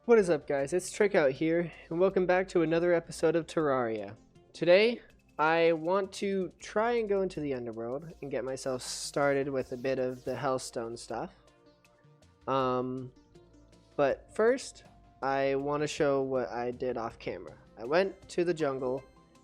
What is up, guys? It's Trick out here, and welcome back to another episode of Terraria. Today, I want to try and go into the underworld and get myself started with a bit of the Hellstone stuff. But first, I want to show what I did off camera. I went to the jungle,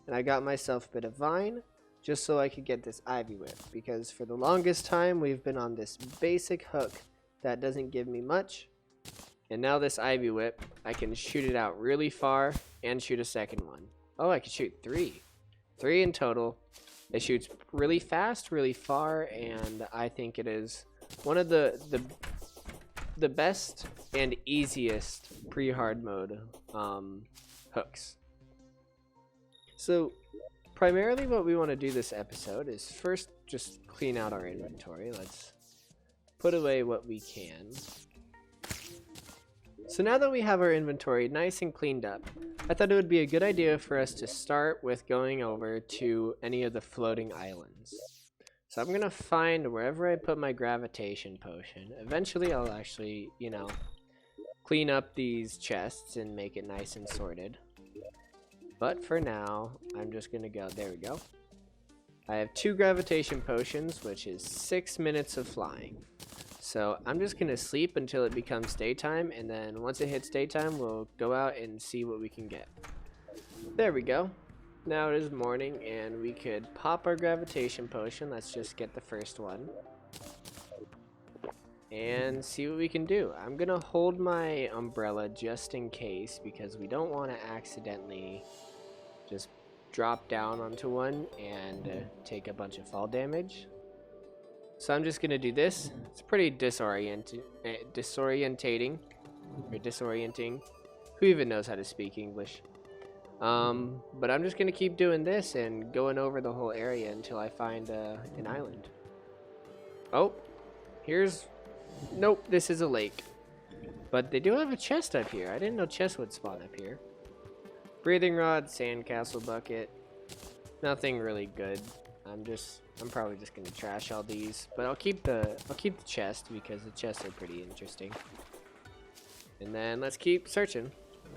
and I got myself a bit of vine, just so I could get this ivy whip, because for the longest time, we've been on this basic hook that doesn't give me much. And now this ivy whip, I can shoot it out really far and shoot a second one. Oh, I can shoot three. Three in total. It shoots really fast, really far, and I think it is one of the best and easiest pre-hard mode hooks. So primarily what we want to do this episode is first just clean out our inventory. Let's put away what we can. So now that we have our inventory nice and cleaned up, I thought it would be a good idea for us to start with going over to any of the floating islands. So I'm going to find wherever I put my gravitation potion. Eventually I'll actually, clean up these chests and make it nice and sorted. But for now, I'm just going to go, there we go. I have 2 gravitation potions, which is 6 minutes of flying. So I'm just gonna sleep until it becomes daytime, and then once it hits daytime, we'll go out and see what we can get. There we go. Now it is morning, and we could pop our gravitation potion. Let's just get the first one and see what we can do. I'm gonna hold my umbrella just in case, because we don't want to accidentally just drop down onto one and take a bunch of fall damage. So I'm just gonna do this. It's pretty disorienting. Who even knows how to speak English? But I'm just gonna keep doing this and going over the whole area until I find an island. Oh, nope, this is a lake. But they do have a chest up here. I didn't know chests would spawn up here. Breathing rod, sandcastle bucket. Nothing really good. I'm probably just gonna trash all these, but I'll keep the chest because the chests are pretty interesting. And then let's keep searching.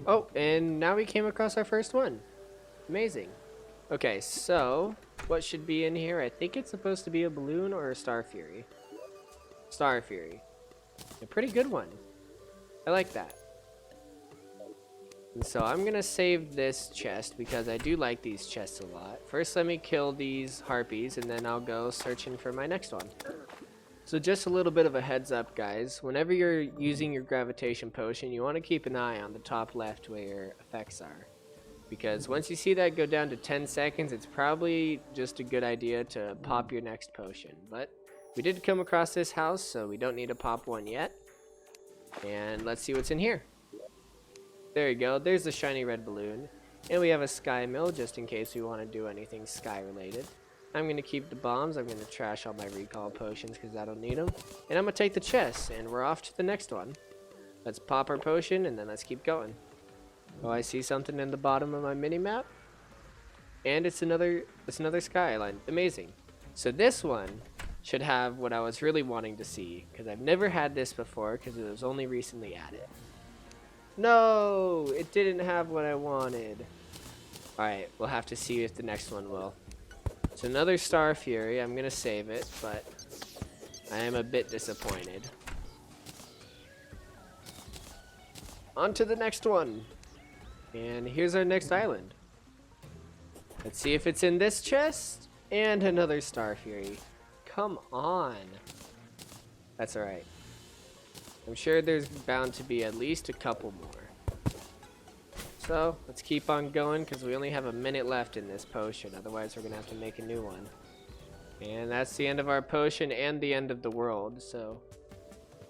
Oh, and now we came across our first one. Amazing. Okay, so what should be in here? I think it's supposed to be a balloon or a Star Fury. Star Fury. A pretty good one. I like that. And so I'm gonna save this chest because I do like these chests a lot. First, let me kill these harpies, and then I'll go searching for my next one. So just a little bit of a heads up, guys. Whenever you're using your gravitation potion, you want to keep an eye on the top left where your effects are. Because once you see that go down to 10 seconds, it's probably just a good idea to pop your next potion. But we did come across this house, so we don't need to pop one yet. And let's see what's in here. There you go, there's the shiny red balloon. And we have a sky mill just in case we want to do anything sky related. I'm going to keep the bombs. I'm going to trash all my recall potions because I don't need them. And I'm going to take the chest, and we're off to the next one. Let's pop our potion, and then let's keep going. Oh, I see something in the bottom of my mini-map. And it's another sky island. Amazing. So this one should have what I was really wanting to see, because I've never had this before because it was only recently added. No, it didn't have what I wanted. Alright, we'll have to see if the next one will. It's another Star Fury. I'm going to save it, but I am a bit disappointed. On to the next one. And here's our next island. Let's see if it's in this chest. And another Star Fury. Come on. That's alright. I'm sure there's bound to be at least a couple more. So let's keep on going because we only have a minute left in this potion. Otherwise we're going to have to make a new one. And that's the end of our potion and the end of the world. So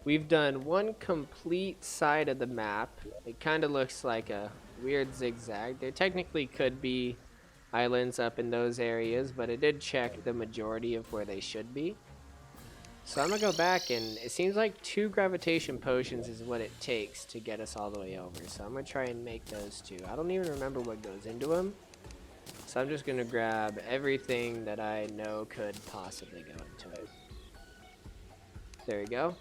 we've done one complete side of the map. It kind of looks like a weird zigzag. There technically could be islands up in those areas, but it did check the majority of where they should be. So I'm gonna go back, and it seems like 2 gravitation potions is what it takes to get us all the way over. So I'm gonna try and make those 2. I don't even remember what goes into them. So I'm just gonna grab everything that I know could possibly go into it. There we go.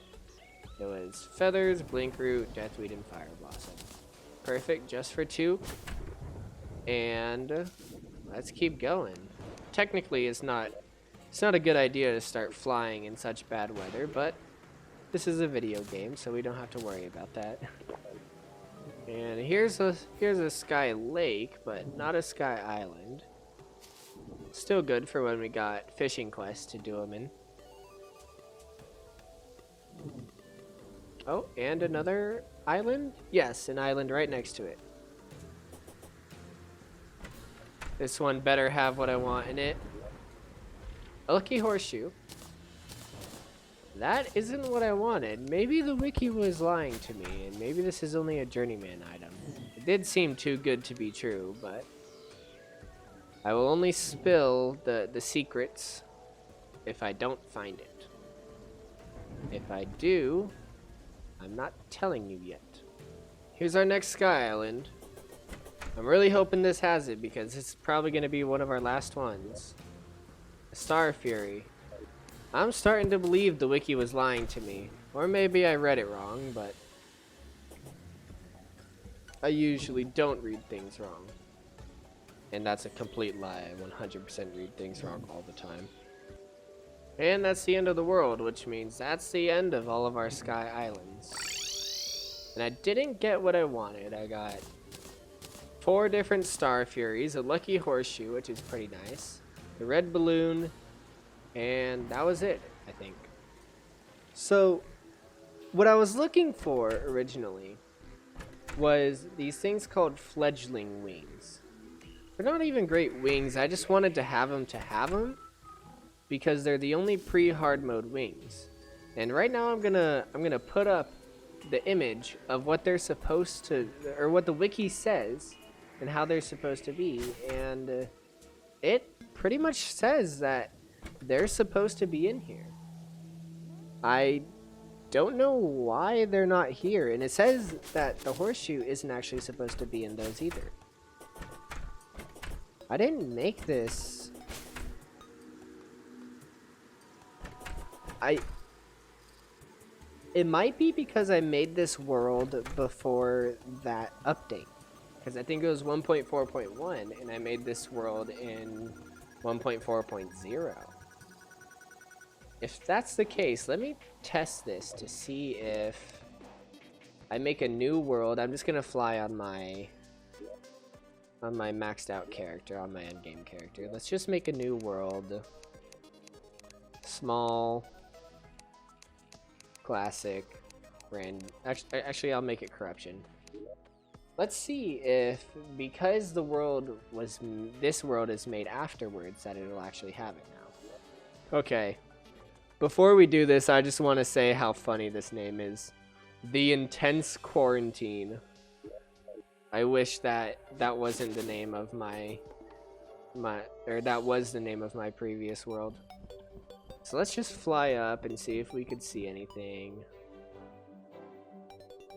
It was feathers, blink root, deathweed, and fire blossom. Perfect, just for 2. And let's keep going. Technically, it's not a good idea to start flying in such bad weather, but this is a video game, so we don't have to worry about that. And here's a sky lake, but not a sky island. Still good for when we got fishing quests to do them in. Oh, and another island? Yes, an island right next to it. This one better have what I want in it. A lucky horseshoe. That isn't what I wanted. Maybe the wiki was lying to me, and maybe this is only a journeyman item. It did seem too good to be true, but I will only spill the secrets if I don't find it. If I do, I'm not telling you yet. Here's our next sky island. I'm really hoping this has it because it's probably going to be one of our last ones. Star Fury. I'm starting to believe the wiki was lying to me. Or maybe I read it wrong, but I usually don't read things wrong. And that's a complete lie. I 100% read things wrong all the time. And that's the end of the world, which means that's the end of all of our sky islands. And I didn't get what I wanted. I got 4 different Star Furies, a lucky horseshoe, which is pretty nice, the red balloon, and that was it, I think. So, what I was looking for originally was these things called fledgling wings. They're not even great wings, I just wanted to have them because they're the only pre-hard mode wings. And right now I'm gonna put up the image of what they're supposed to, or what the wiki says and how they're supposed to be, and it pretty much says that they're supposed to be in here. I don't know why they're not here, and it says that the horseshoe isn't actually supposed to be in those either. I didn't make this. It might be because I made this world before that update. Because I think it was 1.4.1 and I made this world in 1.4.0. If that's the case, let me test this to see if I make a new world. I'm just gonna fly on my maxed out character, on my endgame character. Let's just make a new world. Small, classic, random. Actually, I'll make it corruption. Let's see if, because this world is made afterwards, that it'll actually have it now. Okay. Before we do this, I just want to say how funny this name is. The Intense Quarantine. I wish that wasn't the name of that was the name of my previous world. So let's just fly up and see if we could see anything.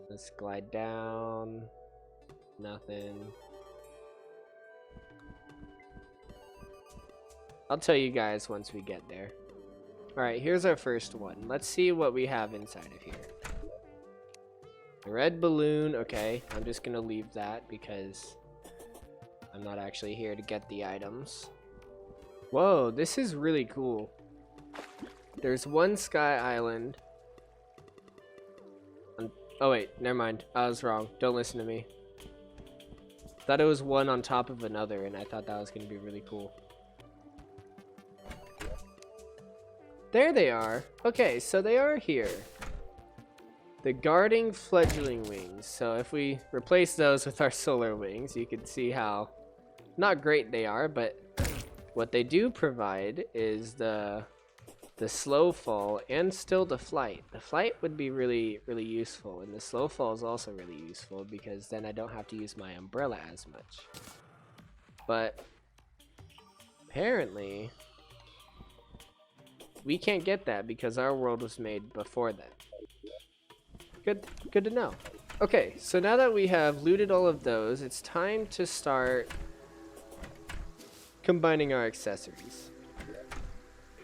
Let's glide down. Nothing. I'll tell you guys once we get there. Alright, here's our first one. Let's see what we have inside of here. A red balloon. Okay, I'm just gonna leave that because I'm not actually here to get the items. Whoa, this is really cool. There's one sky island. Oh wait, never mind. I was wrong. Don't listen to me. Thought it was one on top of another, and I thought that was going to be really cool. There they are. Okay, so they are here. The guarding fledgling wings. So if we replace those with our solar wings, you can see how not great they are, but what they do provide is the slow fall and still the flight. The flight would be really, really useful, and the slow fall is also really useful because then I don't have to use my umbrella as much. But apparently we can't get that because our world was made before that. Good to know. Okay, so now that we have looted all of those, it's time to start combining our accessories.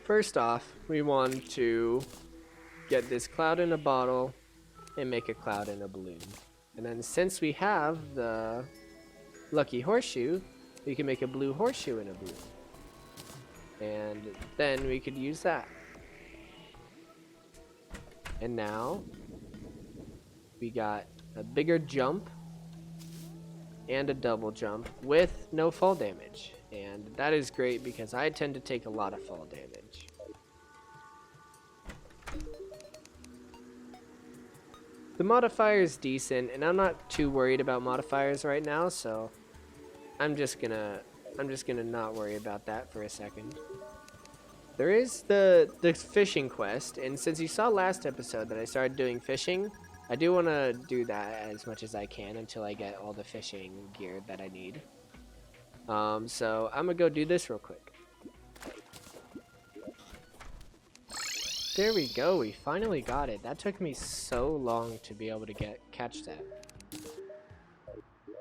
First off, we want to get this cloud in a bottle and make a cloud in a balloon. And then since we have the lucky horseshoe, we can make a blue horseshoe in a blue. And then we could use that. And now we got a bigger jump and a double jump with no fall damage. And that is great because I tend to take a lot of fall damage. The modifier is decent, and I'm not too worried about modifiers right now, so I'm just gonna not worry about that for a second. There is the fishing quest, and since you saw last episode that I started doing fishing, I do want to do that as much as I can until I get all the fishing gear that I need. So I'm gonna go do this real quick. There we go, we finally got it. That took me so long to be able to catch that.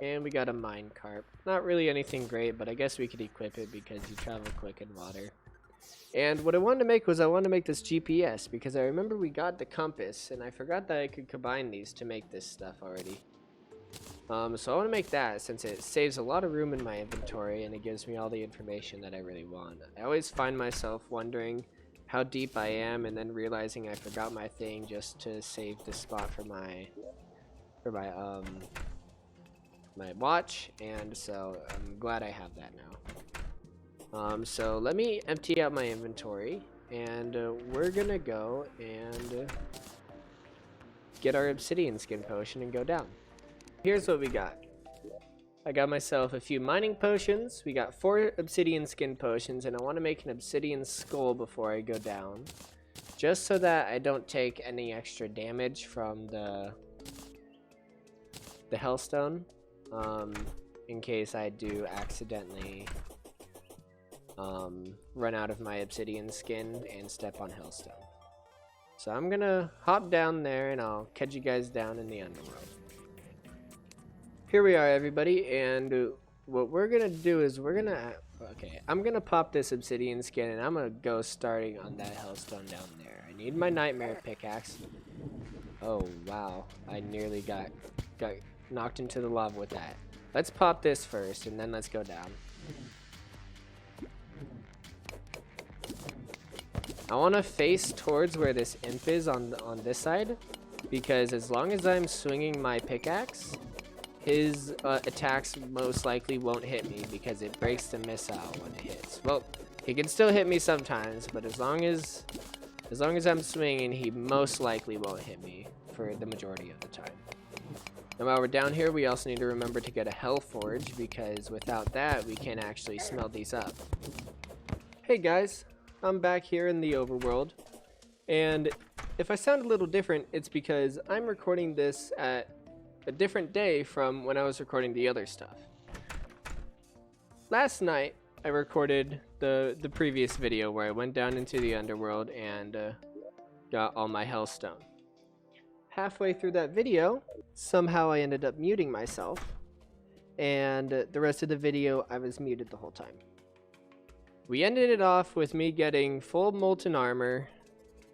And we got a mine carp. Not really anything great, but I guess we could equip it because you travel quick in water. And what I wanted to make was I wanted to make this GPS because I remember we got the compass and I forgot that I could combine these to make this stuff already. So I want to make that since it saves a lot of room in my inventory and it gives me all the information that I really want. I always find myself wondering how deep I am and then realizing I forgot my thing just to save the spot for my watch, and so I'm glad I have that now. So let me empty out my inventory and we're gonna go and get our obsidian skin potion and go down. Here's what we got. I got myself a few mining potions. We got 4 obsidian skin potions, and I want to make an obsidian skull before I go down, just so that I don't take any extra damage from the hellstone, in case I do accidentally run out of my obsidian skin and step on hellstone. So I'm gonna hop down there and I'll catch you guys down in the underworld. Here we are, everybody, and what we're gonna do is I'm gonna pop this obsidian skin and I'm gonna go starting on that hellstone down there. I need my nightmare pickaxe. Oh wow, I nearly got knocked into the lava with that. Let's pop this first and then let's go down. I want to face towards where this imp is on this side, because as long as I'm swinging my pickaxe, his attacks most likely won't hit me because it breaks the missile when it hits. Well, he can still hit me sometimes, but as long as I'm swinging, he most likely won't hit me for the majority of the time. And while we're down here, we also need to remember to get a hell forge, because without that, we can't actually smelt these up. Hey guys, I'm back here in the overworld, and if I sound a little different, it's because I'm recording this at a different day from when I was recording the other stuff. Last night, I recorded the previous video where I went down into the underworld and got all my hellstone. Halfway through that video, somehow I ended up muting myself, and the rest of the video I was muted the whole time. We ended it off with me getting full molten armor,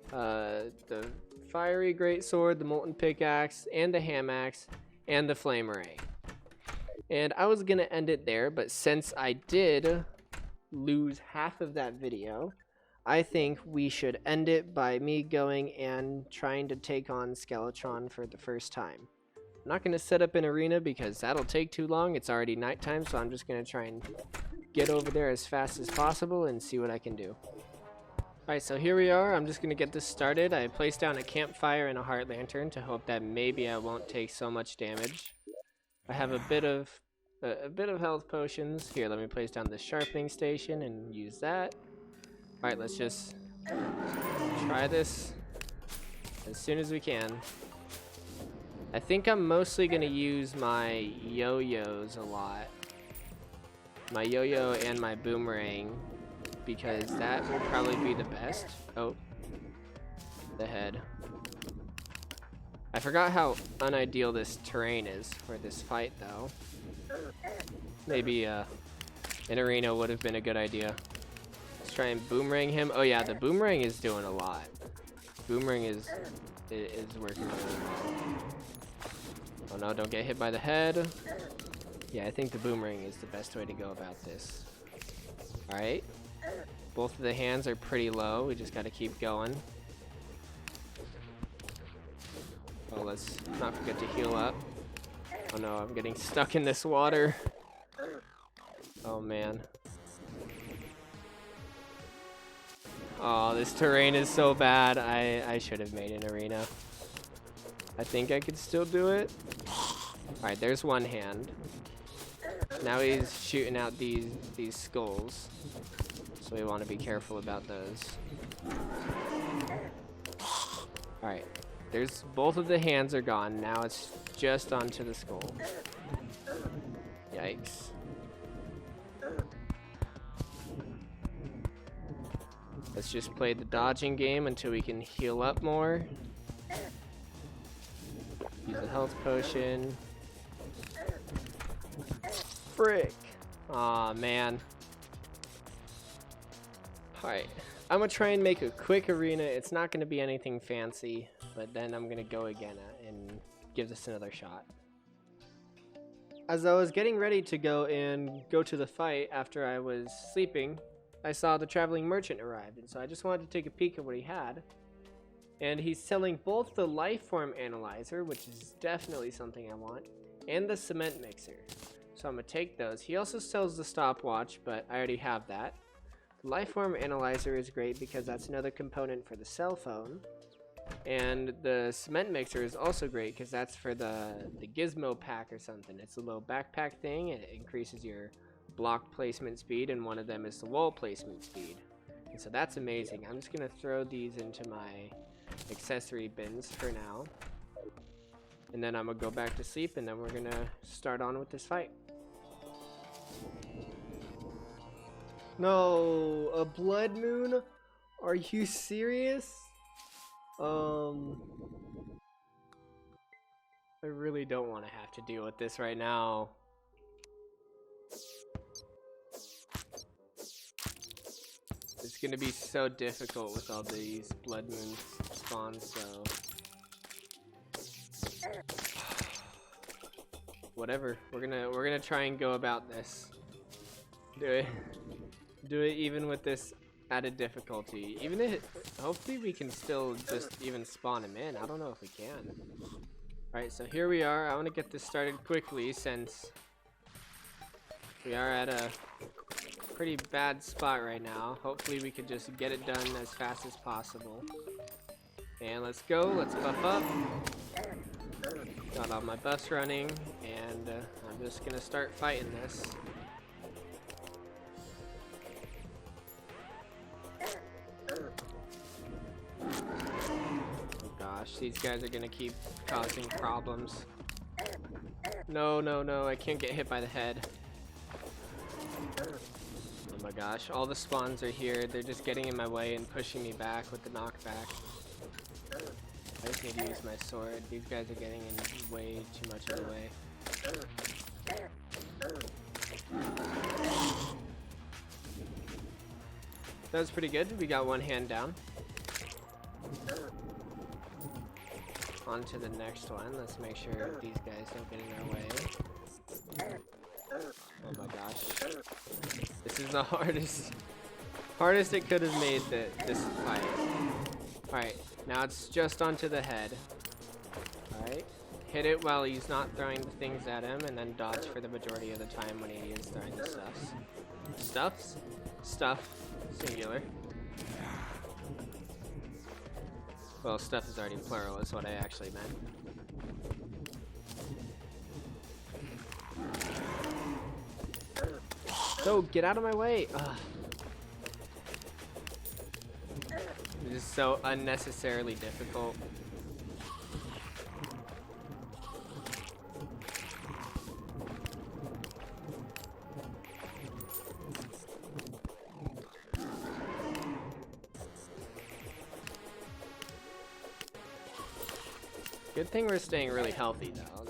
the fiery greatsword, the molten pickaxe, and the ham axe, and the flame ray. And I was gonna end it there, but since I did lose half of that video, I think we should end it by me going and trying to take on Skeletron for the first time. I'm not gonna set up an arena because that'll take too long. It's already nighttime, so I'm just gonna try and get over there as fast as possible and see what I can do. Alright, so here we are. I'm just gonna get this started. I placed down a campfire and a heart lantern to hope that maybe I won't take so much damage. I have a bit of health potions. Here, let me place down the sharpening station and use that. Alright, let's just try this as soon as we can. I think I'm mostly gonna use my yo-yos a lot. My yo-yo and my boomerang, because that will probably be the best. Oh, the head. I forgot how unideal this terrain is for this fight, though. Maybe an arena would have been a good idea. Let's try and boomerang him. Oh yeah, the boomerang is doing a lot. Boomerang is working really well. Oh no, don't get hit by the head. Yeah, I think the boomerang is the best way to go about this. Alright. Both of the hands are pretty low. We just gotta keep going. Oh, let's not forget to heal up. Oh no, I'm getting stuck in this water. Oh man. Oh, this terrain is so bad. I should have made an arena. I think I could still do it. Alright, there's one hand. Now he's shooting out these skulls. So we want to be careful about those. Alright. There's both of the hands are gone. Now it's just onto the skull. Yikes. Let's just play the dodging game until we can heal up more. Use a health potion. Frick. Aw, man. Alright. I'm gonna try and make a quick arena. It's not gonna be anything fancy, but then I'm gonna go again and give this another shot. As I was getting ready to go to the fight after I was sleeping, I saw the traveling merchant arrived, and so I just wanted to take a peek at what he had. And he's selling both the life form analyzer, which is definitely something I want, and the cement mixer. So I'm gonna take those. He also sells the stopwatch, but I already have that. The life form analyzer is great because that's another component for the cell phone. And the cement mixer is also great because that's for the gizmo pack or something. It's a little backpack thing, and it increases your block placement speed, and one of them is the wall placement speed. And so that's amazing. I'm just gonna throw these into my accessory bins for now. And then I'm gonna go back to sleep, and then we're gonna start on with this fight. No, a blood moon? Are you serious? I really don't want to have to deal with this right now. It's gonna be so difficult with all these blood moon spawns, so whatever. We're gonna try and go about this. Do it even with this added difficulty. Even if hopefully we can still just even spawn him in. I don't know if we can. Alright, so here we are. I want to get this started quickly since we are at a pretty bad spot right now. Hopefully we can just get it done as fast as possible. And let's go. Let's buff up. Got all my buffs running, and I'm just gonna start fighting this. Oh gosh, these guys are gonna keep causing problems. No, no, no, I can't get hit by the head. Oh my gosh, all the spawns are here. They're just getting in my way and pushing me back with the knockback. I just need to use my sword. These guys are getting in way too much of the way. That was pretty good. We got one hand down. On to the next one. Let's make sure these guys don't get in our way. Oh my gosh. This is the hardest it could have made this fight. Alright, now it's just onto the head. Alright. Hit it while he's not throwing the things at him, and then dodge for the majority of the time when he is throwing the stuffs. Stuffs? Stuff. Singular. Well, stuff is already plural, is what I actually meant. So, get out of my way! Ugh. This is so unnecessarily difficult. Good thing we're staying really healthy though.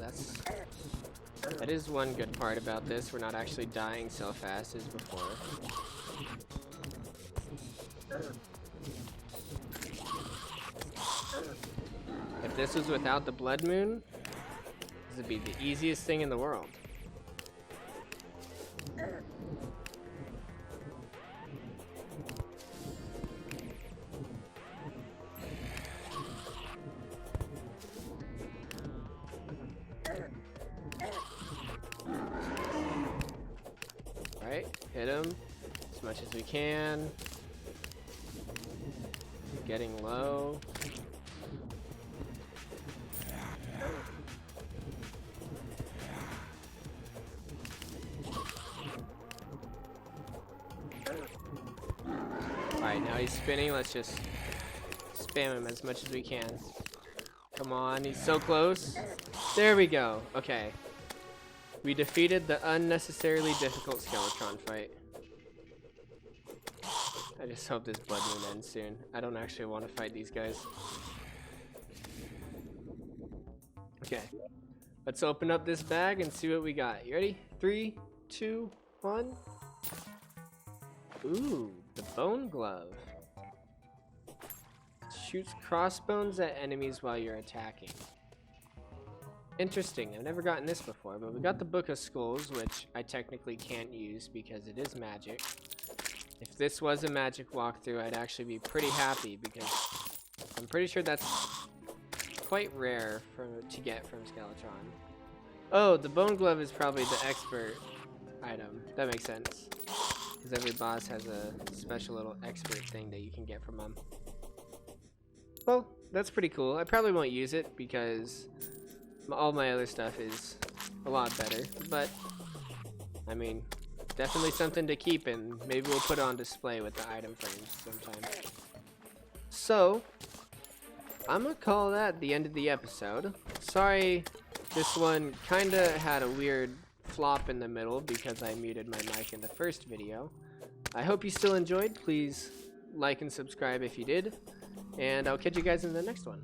That is one good part about this. We're not actually dying so fast as before. If this was without the blood moon, This would be the easiest thing in the world. Alright, hit him as much as we can. Getting low. Alright, now he's spinning. Let's just spam him as much as we can. Come on, he's so close. There we go. Okay. We defeated the unnecessarily difficult Skeletron fight. I just hope this blood moon ends soon. I don't actually want to fight these guys. Okay. Let's open up this bag and see what we got. You ready? 3, 2, 1. Ooh, the bone glove. Shoots crossbones at enemies while you're attacking. Interesting, I've never gotten this before, but we got the Book of Skulls, which I technically can't use because it is magic. If this was a magic walkthrough, I'd actually be pretty happy because I'm pretty sure that's quite rare to get from Skeletron. Oh, the bone glove is probably the expert item. That makes sense. Because every boss has a special little expert thing that you can get from them. Well, that's pretty cool. I probably won't use it because all my other stuff is a lot better. But, I mean, definitely something to keep, and maybe we'll put it on display with the item frames sometime. So, I'm gonna call that the end of the episode. Sorry, this one kinda had a weird flop in the middle because I muted my mic in the first video. I hope you still enjoyed. Please like and subscribe if you did, and I'll catch you guys in the next one.